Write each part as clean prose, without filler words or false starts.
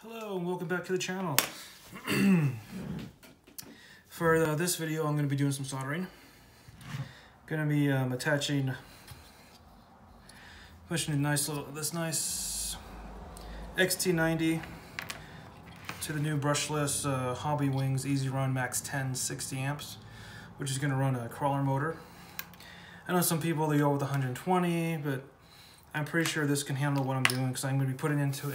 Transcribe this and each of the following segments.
Hello and welcome back to the channel. For this video I'm going to be doing some soldering. Going to be pushing this nice XT90 to the new brushless Hobby Wings Easy Run Max 10 60 amps, which is going to run a crawler motor. I know some people they go with 120, but I'm pretty sure this can handle what I'm doing because I'm going to be putting into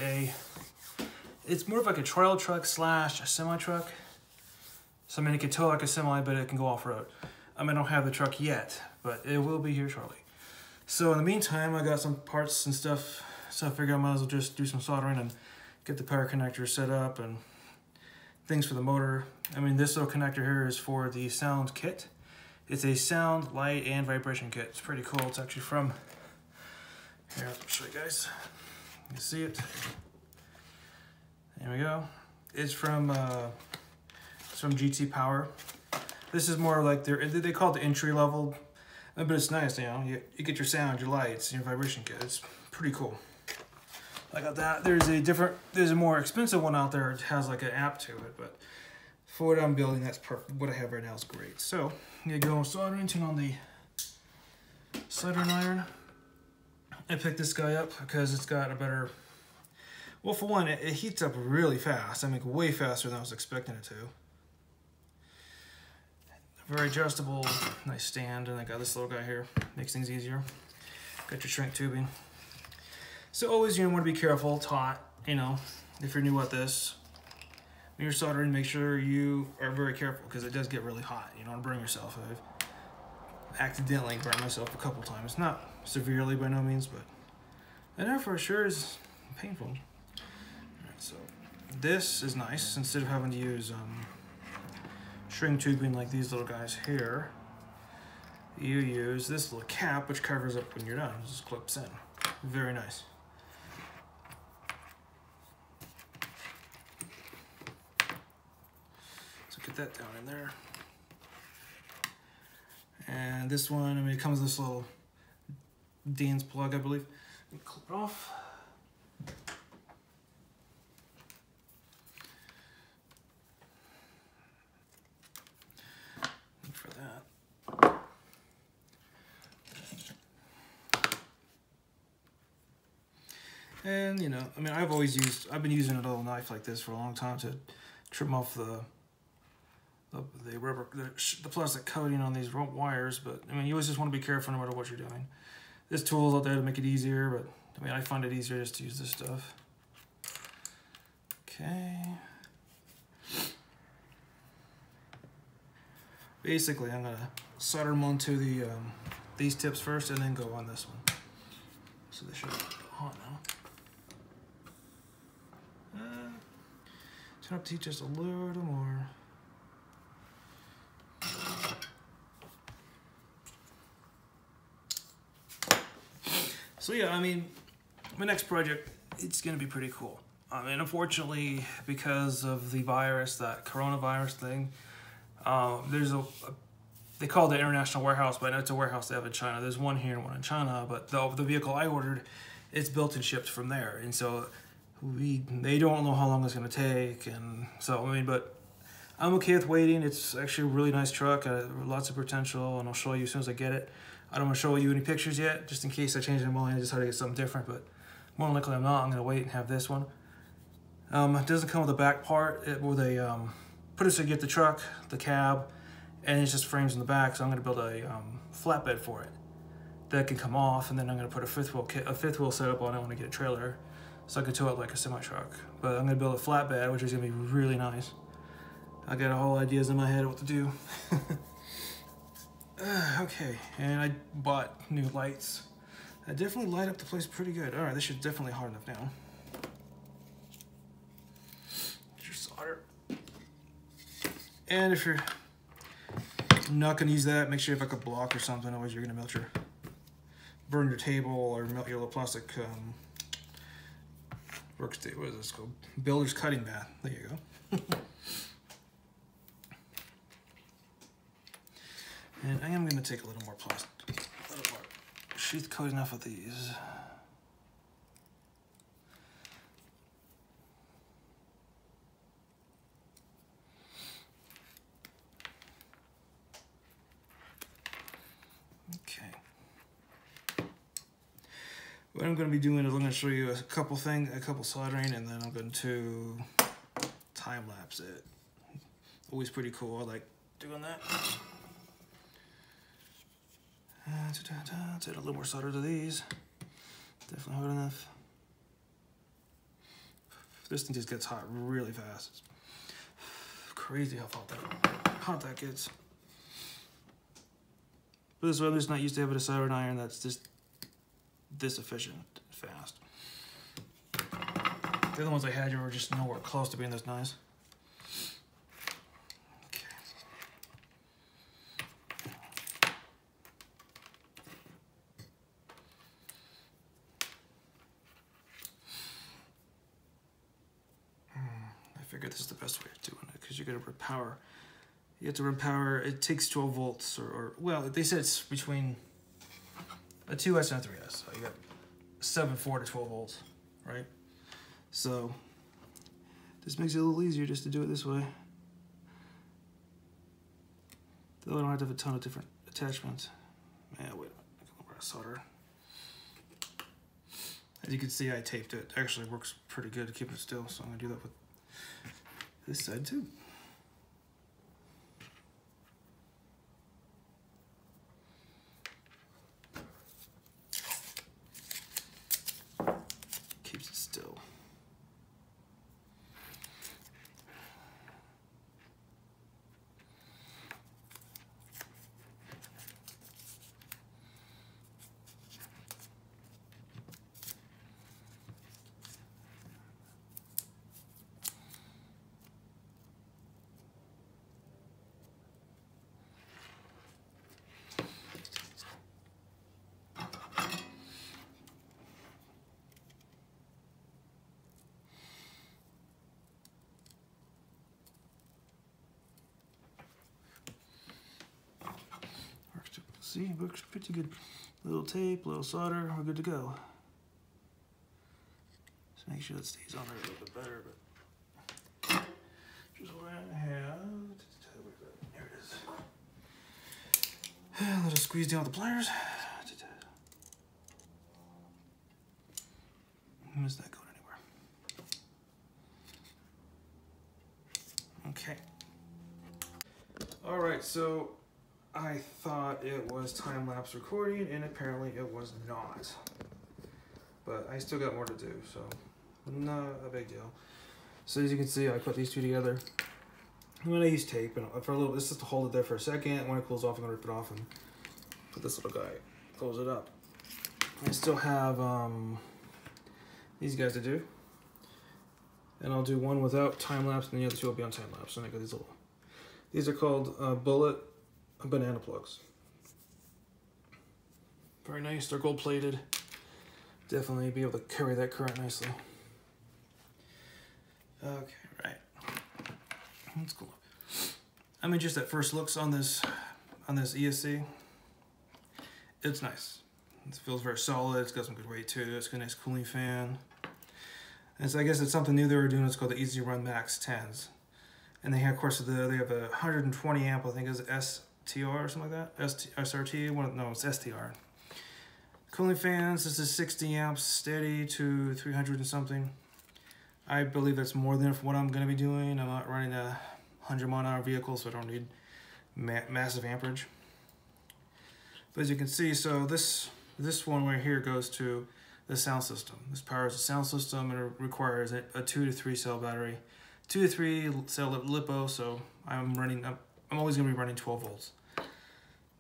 it's more of like a trail truck slash a semi truck. So I mean, it can tow like a semi, but it can go off-road. I don't have the truck yet, but it will be here shortly. So in the meantime, I got some parts and stuff, so I figured I might as well just do some soldering and get the power connector set up and things for the motor. I mean, this little connector here is for the sound kit. It's a sound, light, and vibration kit. It's pretty cool. It's actually from, here, I'll show you guys. You can see it. There we go. It's from GT Power. This is more like they call it the entry level, but it's nice. You know, you get your sound, your lights, your vibration kit. It's pretty cool. I got that. There's a more expensive one out there. It has like an app to it, but for what I'm building, that's perfect. What I have right now is great. So I'm gonna go soldering, turn on the soldering iron. I picked this guy up because it's got a better. Well, for one, it heats up really fast. I mean, way faster than I was expecting it to. Very adjustable, nice stand, and I got this little guy here. Makes things easier. Got your shrink tubing. So always, want to be careful. It's hot, if you're new at this. When you're soldering, make sure you are very careful because it does get really hot. You don't want to burn yourself. I've accidentally burned myself a couple times. Not severely by no means, but I know for sure is painful. So this is nice. Instead of having to use shrink tubing like these little guys here, you use this little cap which covers up when you're done. It just clips in. Very nice. So get that down in there. And this one, it comes with this little Dean's plug, I believe. Clip it off. And I've been using a little knife like this for a long time to trim off the plastic coating on these wires. But you always just want to be careful no matter what you're doing. There's tools out there to make it easier, but I find it easier just to use this stuff. Okay. Basically, I'm gonna solder them onto these tips first, and then go on this one. So they should be hot now. Turn up the heat just a little more. So yeah, my next project, it's gonna be pretty cool. Unfortunately, because of the virus, that coronavirus thing, there's they call it the international warehouse, but I know it's a warehouse they have in China. There's one here and one in China, but the vehicle I ordered, it's built and shipped from there. And so they don't know how long it's going to take. And so, but I'm okay with waiting. It's actually a really nice truck, lots of potential, and I'll show you as soon as I get it. I don't want to show you any pictures yet, just in case I change my mind and decide to get something different, but more than likely I'm not. I'm going to wait and have this one. It doesn't come with a back part. Where they put it so you get the truck, the cab, and it's just frames in the back. So I'm going to build a flatbed for it that can come off, and then I'm going to put a fifth wheel setup on it when I get a trailer, so I can tow it like a semi truck. But I'm going to build a flatbed, which is going to be really nice. I got all ideas in my head of what to do. Okay, and I bought new lights. I definitely light up the place pretty good. All right, this should definitely hard enough now. Get your solder. And if you're not going to use that, make sure you have like a block or something, otherwise you're going to burn your table or melt your little plastic workstation. What is this called? Builder's cutting mat. There you go. And I am going to take a little more plastic, a little more sheath coating off of these. What I'm going to be doing is I'm going to show you a couple soldering, and then I'm going to time lapse it. Always pretty cool. I like doing that. Let's add a little more solder to these. Definitely hot enough. This thing just gets hot really fast. It's crazy how hot that gets. But this way, I'm just not used to having a soldering iron that's just this efficient and fast. The other ones I had were just nowhere close to being this nice. Okay. I figured this is the best way of doing it because you're gonna run power. You have to run power. It takes 12 volts, or well, they said it's between a 2S and a 3S. So you got 7.4 to 12 volts, right? So this makes it a little easier just to do it this way. Though I don't have to have a ton of different attachments. Yeah, wait, I can solder. As you can see, I taped it. Actually works pretty good to keep it still, so I'm gonna do that with this side too. Keeps it still. See, works pretty good. Little tape, little solder, we're good to go. Just make sure that stays on there a little bit better, but just what I have. There it is. Let us squeeze down with the pliers. Is that going anywhere? Okay. All right, so I thought it was time-lapse recording, and apparently it was not. But I still got more to do, so not a big deal. So as you can see, I put these two together. I'm gonna use tape, and for a little, this is to hold it there for a second. When it cools off, I'm gonna rip it off and put this little guy, close it up. I still have these guys to do, and I'll do one without time-lapse, and the other two will be on time-lapse. And I got these are called bullet banana plugs. Very nice. They're gold plated. Definitely be able to carry that current nicely. Okay, right. That's cool. I mean, just at first looks on this ESC, it's nice. It feels very solid. It's got some good weight to it. It's got a nice cooling fan. And so I guess it's something new they were doing. It's called the Easy Run Max 10s. And they have, of course, they have a 120 amp, I think is STR or something like that. SRT, no, it's STR. Cooling fans, this is 60 amps, steady to 300 and something. I believe that's more than what I'm going to be doing. I'm not running a 100-mile-an-hour vehicle, so I don't need massive amperage. But as you can see, so this one right here goes to the sound system. This powers the sound system, and it requires a 2 to 3 cell battery. 2 to 3 cell LiPo, so I'm always going to be running 12 volts.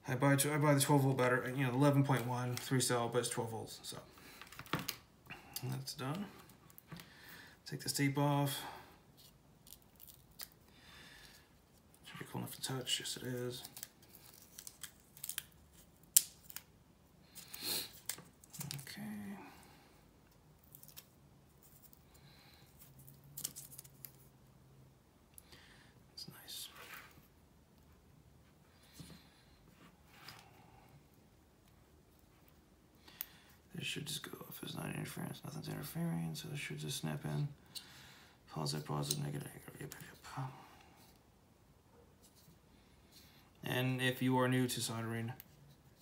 I buy the 12 volt battery, 11.1 3 cell, but it's 12 volts. So that's done. Take this tape off. Should be cool enough to touch. Yes, it is. Okay. It should just go off. There's not interference. Nothing's interfering, so it should just snap in. Positive, negative, negative. Yep. And if you are new to soldering,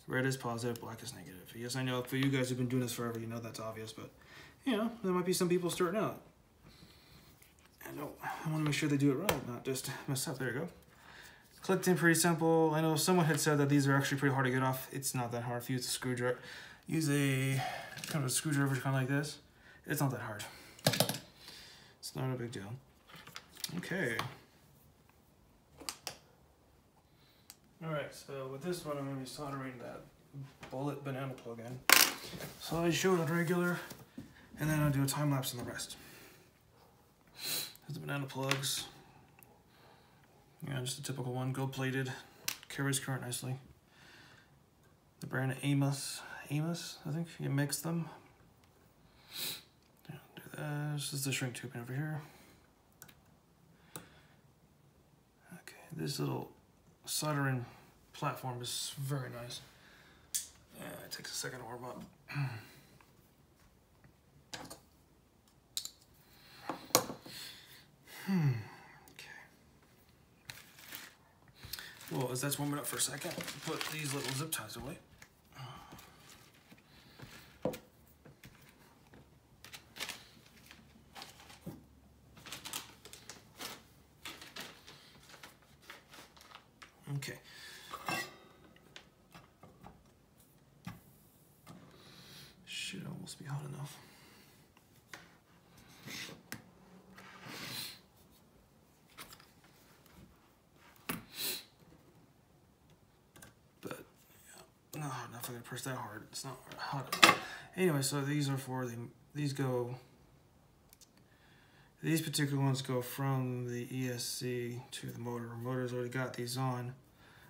Red is positive, black is negative. Yes, I know for you guys who've been doing this forever, you know that's obvious, but you know, there might be some people starting out. I want to make sure they do it right, not just mess up. There you go. Clicked in pretty simple. I know someone had said that these are actually pretty hard to get off. It's not that hard if you use a screwdriver. Use a kind of a screwdriver kind of like this. It's not that hard. It's not a big deal. Okay. Alright, so with this one I'm going to be soldering that bullet banana plug in. So I showed on regular, and then I'll do a time lapse on the rest. There's the banana plugs. Yeah, just a typical one, gold plated, carries current nicely. The brand Amos, I think, you mix them. Yeah, do that. This is the shrink tubing over here. Okay, this little soldering platform is very nice. Yeah, it takes a second to warm up. Okay. Well, as that's warming up for a second, put these little zip ties away. Okay. Should almost be hot enough. But yeah, no, not if I'm gonna press that hard. It's not hot. Anyway, so these are for these particular ones go from the ESC to the motor. Motor's already got these on.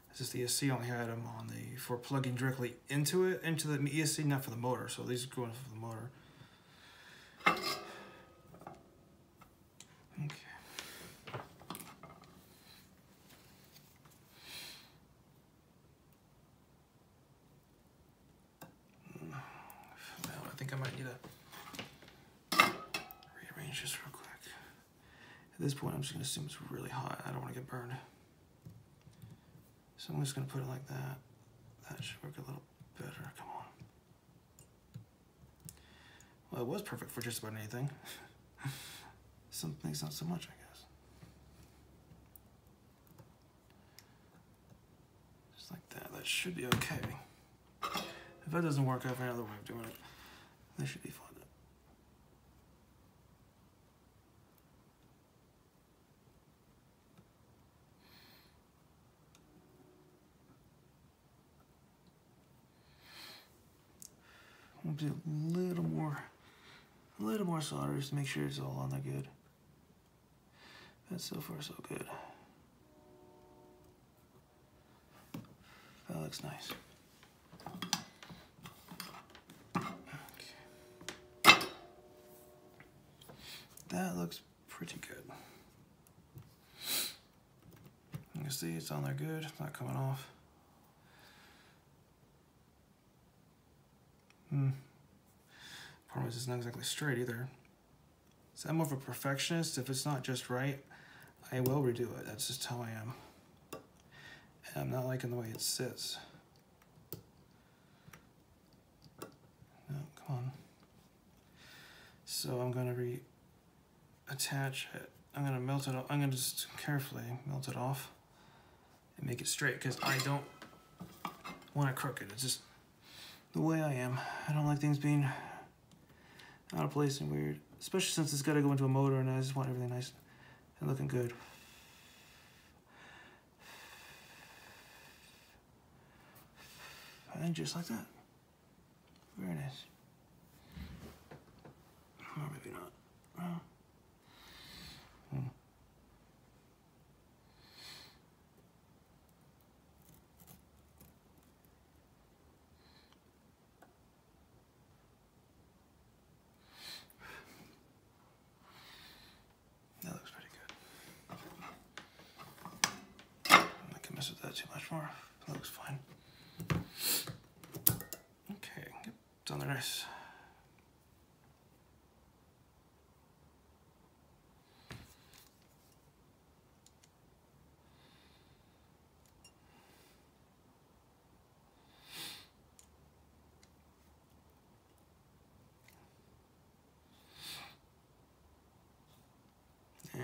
It's just the ESC only had them on for plugging directly into the ESC, not for the motor. So these are going for the motor. Okay. Now I think I might need to rearrange this real quick. At this point, I'm just going to assume it's really hot. I don't want to get burned. So I'm just going to put it like that. That should work a little better. Come on. Well, it was perfect for just about anything. Some things not so much, I guess. Just like that. That should be okay. If that doesn't work, I have another way of doing it. That should be fun. I'll do a little more solder just to make sure it's all on there good. That's so far so good. That looks nice. Okay. That looks pretty good. You can see it's on there good, it's not coming off. Problem is it's not exactly straight either. So I'm more of a perfectionist. If it's not just right, I will redo it. That's just how I am. And I'm not liking the way it sits. No, come on. So I'm gonna reattach it. I'm gonna melt it off. I'm gonna just carefully melt it off and make it straight because I don't want it crooked. It's just the way I am. I don't like things being out of place and weird, especially since it's got to go into a motor and I just want everything nice and looking good. And just like that. Very nice. Or maybe not. That looks pretty good. I can mess with that too much more. That looks fine. Okay, it's on there nice.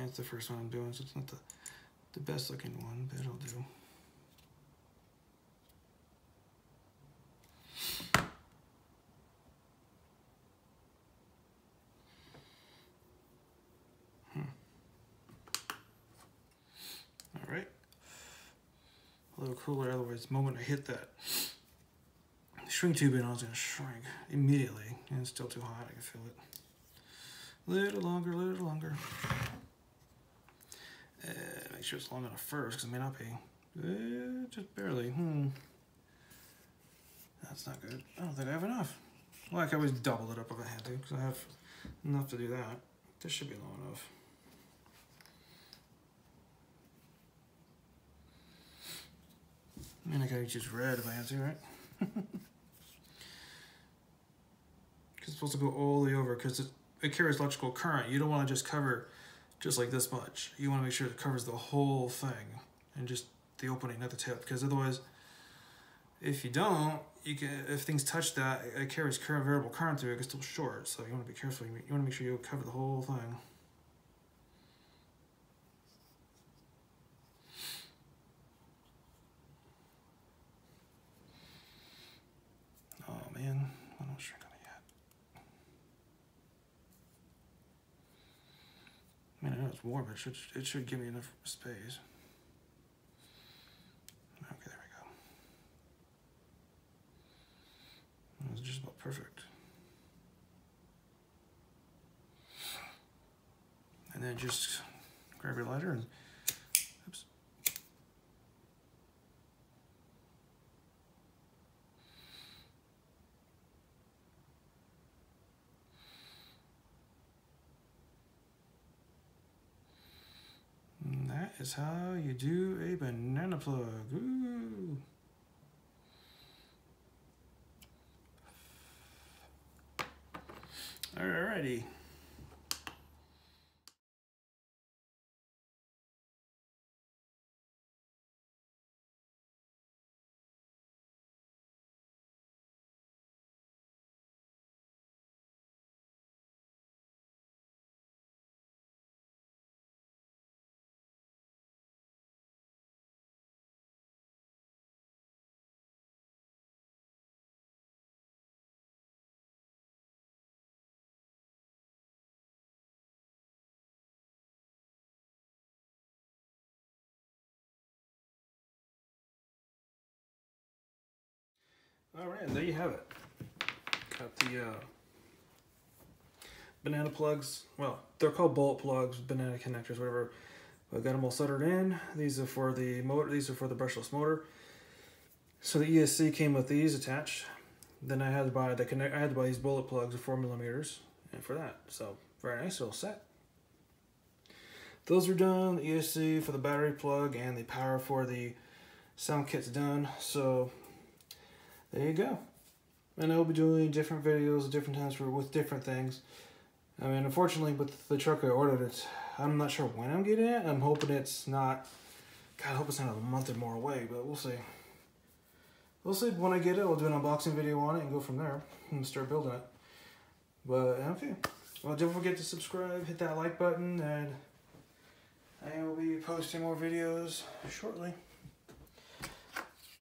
And it's the first one I'm doing, so it's not the best looking one, but it'll do. All right. A little cooler, otherwise the moment I hit that shrink tube in, I was going to shrink immediately. And it's still too hot, I can feel it. Little longer, little longer. Make sure it's long enough first, because it may not be. Just barely. That's not good. I don't think I have enough. Well, I could always double it up if I had to, because I have enough to do that. This should be long enough. I mean, I could use red if I had to, right? Because it's supposed to go all the way over, because it carries electrical current. You don't want to just cover just like this much. You want to make sure it covers the whole thing and just the opening, not the tip, because otherwise, if you don't, if things touch that, it carries current, variable current through it, it's still short. So you want to be careful. You want to make sure you cover the whole thing. Oh man, I don't shrink on it yet. I mean, I know it's warm, but it should give me enough space. Okay, there we go. It's just about perfect. And then just grab your lighter and, oops. And that is how you do a banana plug. Ooh. Alrighty. All right, and there you have it. Got the banana plugs. Well, they're called bolt plugs, banana connectors, whatever. I got them all soldered in. These are for the motor. These are for the brushless motor. So the ESC came with these attached. Then I had to buy I had to buy these bullet plugs of 4mm, and for that, so very nice little set. Those are done. The ESC for the battery plug and the power for the sound kit's done. So there you go. And I'll be doing different videos at different times with different things. I mean, unfortunately, with the truck I ordered, I'm not sure when I'm getting it. I'm hoping it's not, God, I hope it's not a month or more away, but we'll see. We'll see when I get it. I'll do an unboxing video on it and go from there and start building it. But, okay. Well, don't forget to subscribe, hit that like button, and I will be posting more videos shortly.